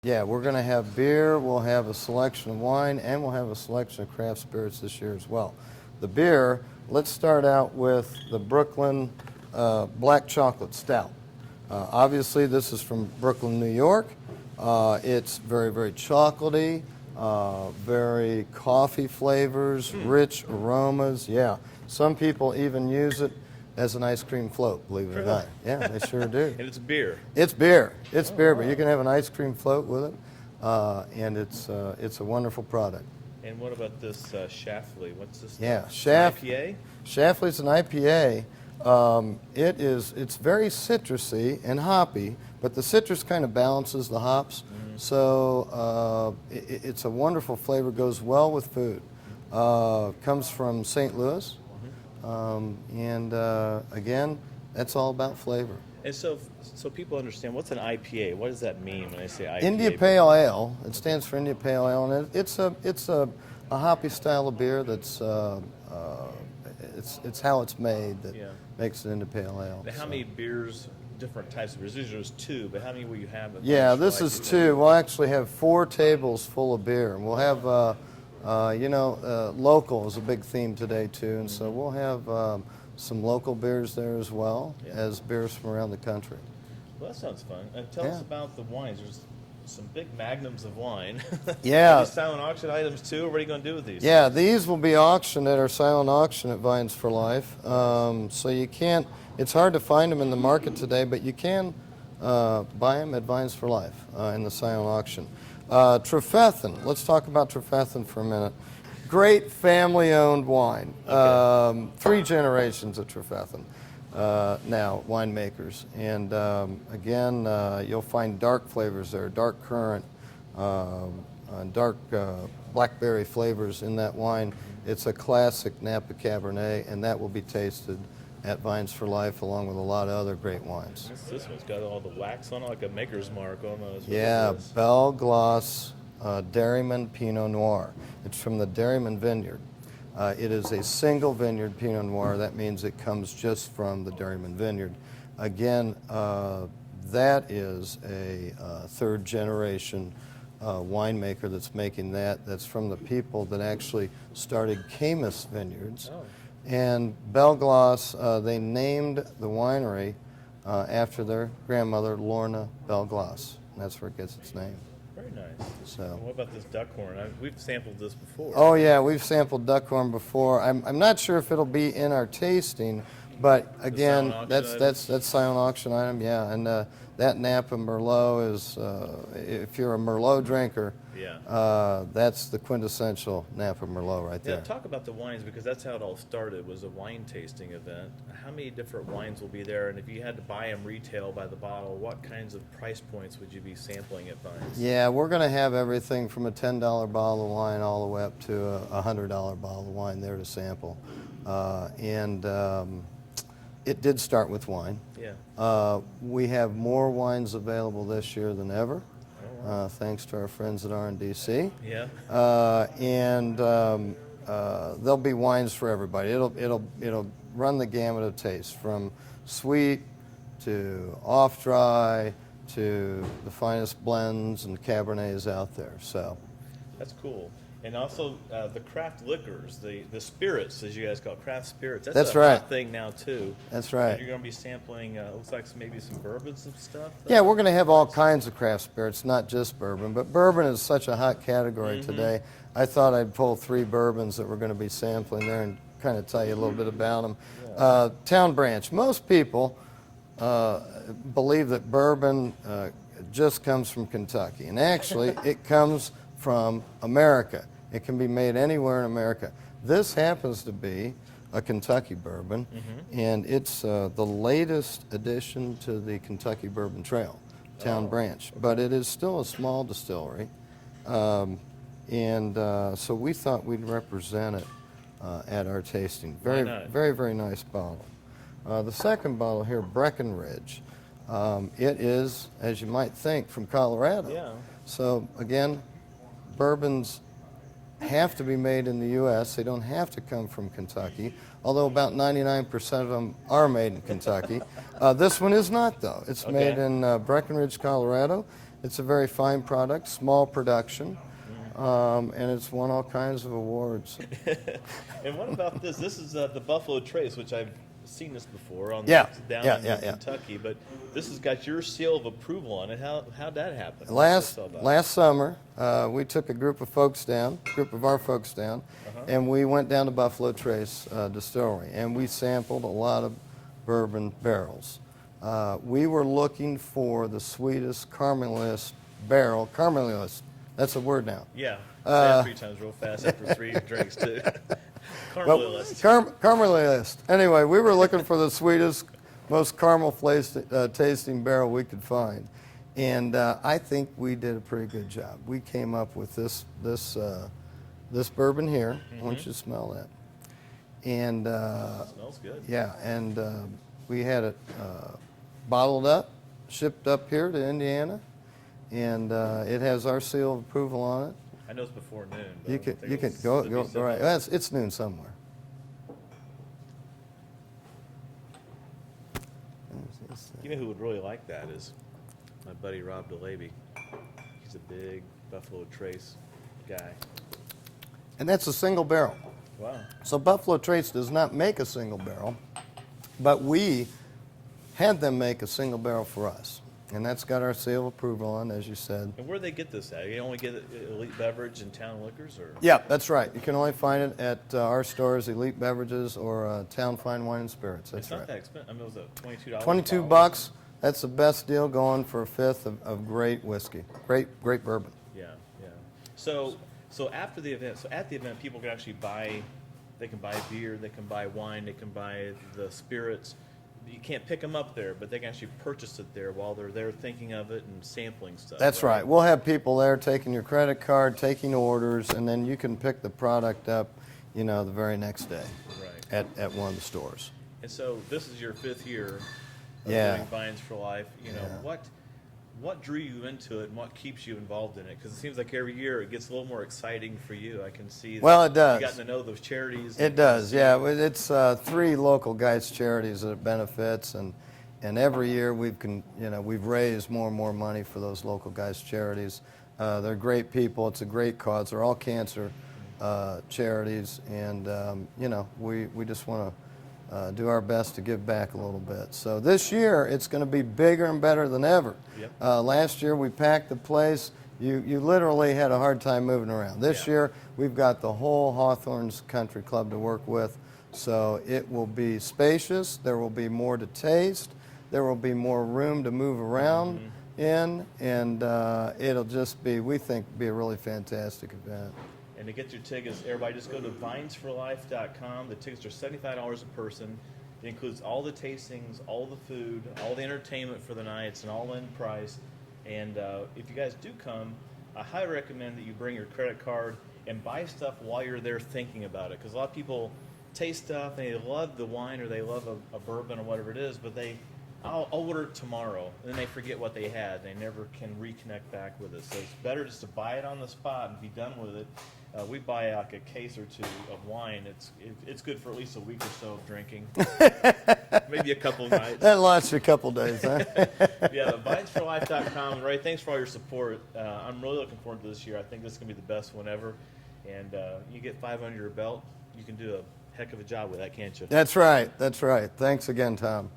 Yeah, we're going to have beer, we'll have a selection of wine, and we'll have a selection of craft spirits this year as well. The beer, let's start out with the Brooklyn Black Chocolate Stout. Obviously, this is from Brooklyn, New York. It's very, very chocolatey, very coffee flavors, rich aromas. Yeah, some people even use it as an ice cream float, believe it or not. Yeah, they sure do. And it's beer. It's beer. It's beer, but you can have an ice cream float with it, and it's a wonderful product. And what about this Schlafly? What's this? Yeah, IPA? Schlafly's an IPA. It's very citrusy and hoppy, but the citrus kind of balances the hops. So it's a wonderful flavor. Goes well with food. Comes from St. Louis, and again, that's all about flavor. And so people understand, what's an IPA? What does that mean when I say IPA? India Pale Ale. It stands for India Pale Ale, and it's a hoppy style of beer that's it's how it's made that makes it into pale ale. Now, how many beers, different types of beers? There's two, but how many will you have? Yeah, this is two. We'll actually have 4 tables full of beer, and we'll have local is a big theme today too, and so we'll have some local beers there as well as beers from around the country. Well, that sounds fun. And tell us about the wines. There's some big magnums of wine. Yeah. Are these silent auction items too? What are you going to do with these? Yeah, these will be auctioned at our silent auction at Vines for Life. So you can't, it's hard to find them in the market today, but you can buy them at Vines for Life in the silent auction. Trefethen, let's talk about Trefethen for a minute. Great family-owned wine. Okay. 3 generations of Trefethen now, winemakers. And again, you'll find dark flavors there, dark currant, dark blackberry flavors in that wine. It's a classic Napa Cabernet, and that will be tasted at Vines for Life along with a lot of other great wines. This one's got all the wax on it, like a maker's mark almost. Yeah, Belle Gloss Dairyman Pinot Noir. It's from the Dairyman Vineyard. It is a single vineyard Pinot Noir. That means it comes just from the Dairyman Vineyard. Again, that is a 3rd generation winemaker that's making that. That's from the people that actually started Camus Vineyards. Oh. And Belle Gloss, they named the winery after their grandmother, Lorna Belle Gloss. And that's where it gets its name. Very nice. So. And what about this duckhorn? We've sampled this before. Oh yeah, we've sampled duckhorn before. I'm not sure if it'll be in our tasting, but again, that's silent auction item. Yeah, and that Napa Merlot is, if you're a Merlot drinker, that's the quintessential Napa Merlot right there. Yeah, talk about the wines, because that's how it all started, was a wine tasting event. How many different wines will be there, and if you had to buy them retail by the bottle, what kinds of price points would you be sampling at Vines? Yeah, we're going to have everything from a $10 bottle of wine all the way up to a $100 bottle of wine there to sample. It did start with wine. Yeah. We have more wines available this year than ever. Thanks to our friends at R&DC. Yeah. There'll be wines for everybody. It'll run the gamut of tastes, from sweet to off-dry to the finest blends and Cabernets out there. So That's cool. And also the craft liquors, the spirits, as you guys call it, craft spirits. That's a right. hot thing now too. That's right. And you're going to be sampling, looks like maybe some bourbons and stuff. Yeah, we're going to have all kinds of craft spirits, not just bourbon. But bourbon is such a hot category today. I thought I'd pull 3 bourbons that we're going to be sampling there and kind of tell you a little bit about them. Yeah. Town Branch. Most people believe that bourbon just comes from Kentucky, and actually it comes from America. It can be made anywhere in America. This happens to be a Kentucky bourbon, and it's the latest addition to the Kentucky Bourbon Trail, Town Branch. But it is still a small distillery, so we thought we'd represent it at our tasting. Very, very, very nice bottle. The second bottle here, Breckenridge. It is, as you might think, from Colorado. Yeah. So again, bourbons have to be made in the U.S. They don't have to come from Kentucky, although about 99% of them are made in Kentucky. This one is not, though. It's made in Breckenridge, Colorado, It's a very fine product, small production, and it's won all kinds of awards. And what about this? This is the Buffalo Trace, which I've seen this before on Yeah, down yeah, in yeah, yeah. Kentucky, but this has got your seal of approval on it. How'd that happen? What's Last this all about? last summer, we took a group of our folks down, and we went down to Buffalo Trace Distillery, and we sampled a lot of bourbon barrels. We were looking for the sweetest caramelist barrel. Caramelist, that's a word now. Yeah, say it 3 times real fast after 3 drinks too. Caramelist. Caramelist. Anyway, we were looking for the sweetest, most caramel tasting barrel we could find, and I think we did a pretty good job. We came up with this bourbon here. I want you to smell that. And Smells good. yeah, and we had it bottled up, shipped up here to Indiana, and it has our seal of approval on it. I know it's before noon. But You I think can it's go the December. right. It's noon somewhere. You know who would really like that is my buddy Rob DeLavy. He's a big Buffalo Trace guy. And that's a single barrel. Wow. So Buffalo Trace does not make a single barrel, but we had them make a single barrel for us. And that's got our seal of approval on, as you said. And where do they get this at? You only get it at Elite Beverage and Town Liquors, or? Yeah, that's right. You can only find it at our stores, Elite Beverages or Town Fine Wine and Spirits. That's It's not right. that expensive. I mean, was it $22? 22 bucks. That's the best deal going for a fifth of great whiskey. Great bourbon. Yeah, yeah. So after the event, at the event, people can actually buy. They can buy beer, they can buy wine, they can buy the spirits. You can't pick them up there, but they can actually purchase it there while they're there thinking of it and sampling stuff. That's right. We'll have people there taking your credit card, taking orders, and then you can pick the product up, the very next day Right. at one of the stores. And so this is your 5th year of Yeah. doing Vines for Life. Yeah. What drew you into it and what keeps you involved in it? Because it seems like every year it gets a little more exciting for you. I can see that Well, it does. you've gotten to know those charities. It does, yeah. It's 3 local guides charities that it benefits, and every year we've raised more and more money for those local guides charities. They're great people. It's a great cause. They're all cancer charities, and we just want to do our best to give back a little bit. So this year it's going to be bigger and better than ever. Yep. Last year we packed the place. You literally had a hard time moving around. This Yeah. year we've got the whole Hawthorns Country Club to work with, so it will be spacious. There will be more to taste. There will be more room to move around in, and it'll just be, we think, be a really fantastic event. And to get your tickets, everybody just go to vinesforlife.com. The tickets are $75 a person. It includes all the tastings, all the food, all the entertainment for the night. It's an all-in price. And if you guys do come, I highly recommend that you bring your credit card and buy stuff while you're there thinking about it. Because a lot of people taste stuff and they love the wine or they love a bourbon or whatever it is, but I'll order it tomorrow. And then they forget what they had. They never can reconnect back with it. So it's better just to buy it on the spot and be done with it. We buy like a case or 2 of wine. It's good for at least a week or so of drinking. Maybe a couple of nights. That lasts you a couple days, huh? Yeah, vinesforlife.com. Ray, thanks for all your support. I'm really looking forward to this year. I think this is going to be the best one ever. And you get 5 under your belt, you can do a heck of a job with that, can't you? That's right. Thanks again, Tom.